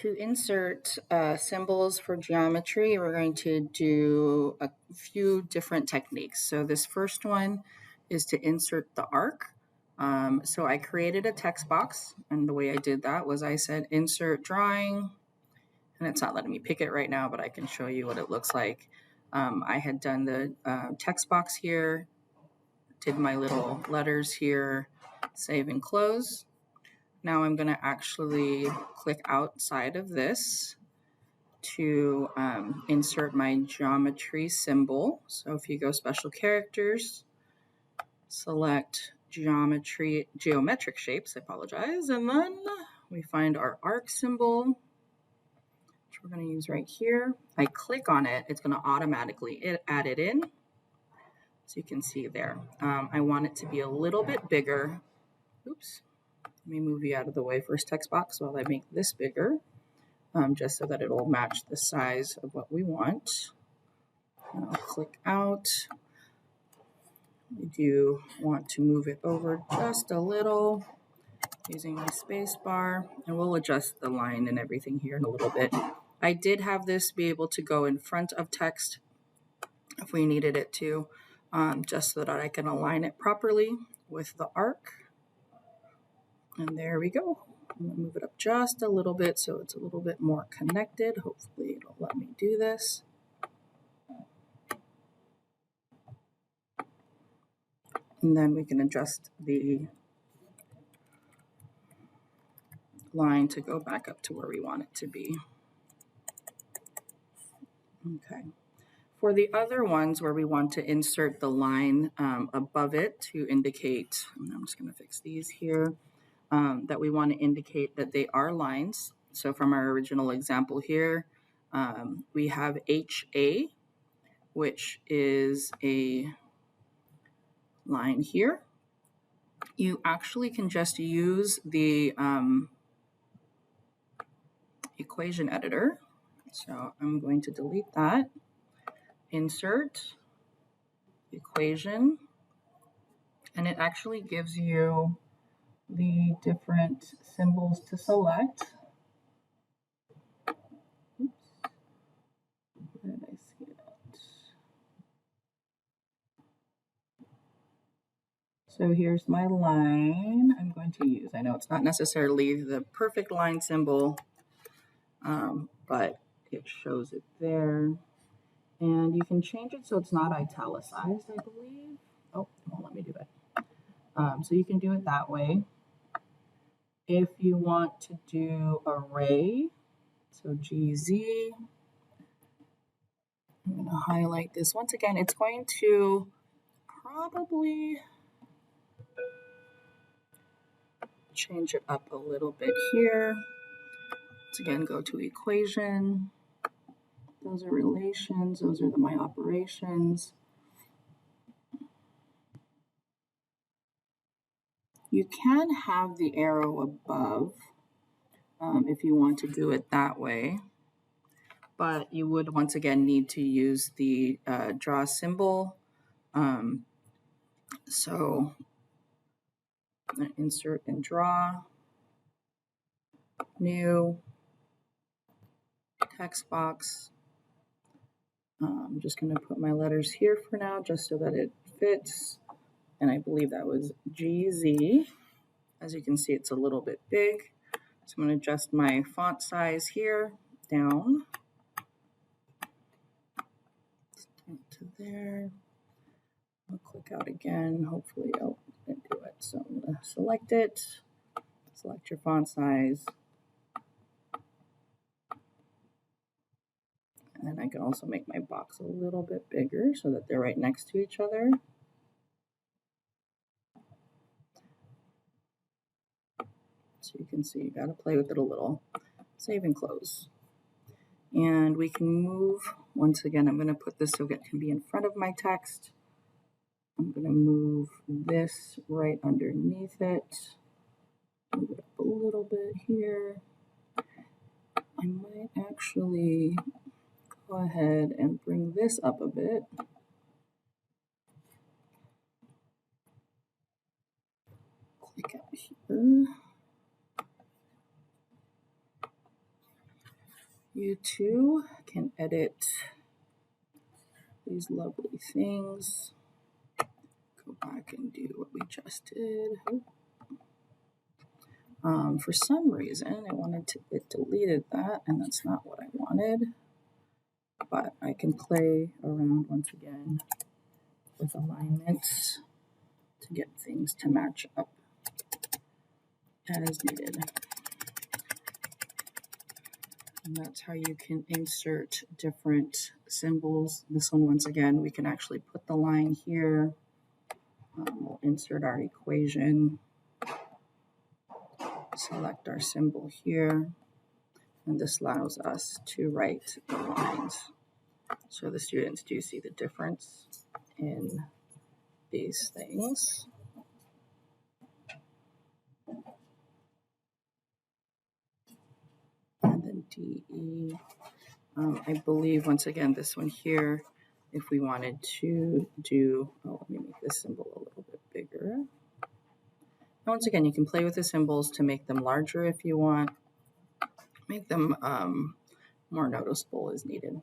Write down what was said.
To insert symbols for geometry, we're going to do a few different techniques. So this first one is to insert the arc. So I created a text box, and the way I did that was I said insert drawing, and it's not letting me pick it right now, but I can show you what it looks like. I had done the text box here, did my little letters here, save and close. Now I'm going to actually click outside of this to insert my geometry symbol. So if you go special characters, select geometric shapes, and then we find our arc symbol, which we're going to use right here. I click on it, it's going to automatically add it in. So you can see there. I want it to be a little bit bigger. Oops. Let me move you out of the way first, text box, while I make this bigger, just so that it'll match the size of what we want. And I'll click out. I do want to move it over just a little using my space bar, and we'll adjust the line and everything here in a little bit. I did have this be able to go in front of text if we needed it to, just so that I can align it properly with the arc. And there we go. I'm going to move it up just a little bit so it's a little bit more connected. Hopefully it'll let me do this. And then we can adjust the line to go back up to where we want it to be. Okay. For the other ones where we want to insert the line above it to indicate, I'm just going to fix these here, that we want to indicate that they are lines. So from our original example here, we have HA, which is a line here. You actually can just use the equation editor. So I'm going to delete that. Insert equation, and it actually gives you the different symbols to select. Oops. Where did I see that? So here's my line I'm going to use. I know it's not necessarily the perfect line symbol, but it shows it there. And you can change it so it's not italicized, I believe. Oh, it won't let me do it. So you can do it that way. If you want to do array, so GZ, I'm going to highlight this. Once again, it's going to probably change it up a little bit here. Once again, go to equation. Those are relations. Those are my operations. You can have the arrow above if you want to do it that way. But you would once again need to use the draw symbol. So insert and draw, new text box. I'm just going to put my letters here for now just so that it fits. And I believe that was GZ. As you can see, it's a little bit big. So I'm going to adjust my font size here down to there. I'll click out again. Hopefully, oh, I didn't do it. So I'm going to select it, select your font size. And then I can also make my box a little bit bigger so that they're right next to each other. So you can see you got to play with it a little. Save and close. And we can move, once again, I'm going to put this so it can be in front of my text. I'm going to move this right underneath it. Move it up a little bit here. I might actually go ahead and bring this up a bit. Click out here. you too can edit these lovely things. Go back and do what we just did. For some reason, it deleted that, and that's not what I wanted. But I can play around once again with alignments to get things to match up as needed. And that's how you can insert different symbols. This one, once again, we can actually put the line here. We'll insert our equation, select our symbol here, and this allows us to write the lines. So the students do see the difference in these things. And then DE, I believe, once again, this one here, if we wanted to do, let me make this symbol a little bit bigger. And once again, you can play with the symbols to make them larger if you want, make them more noticeable as needed.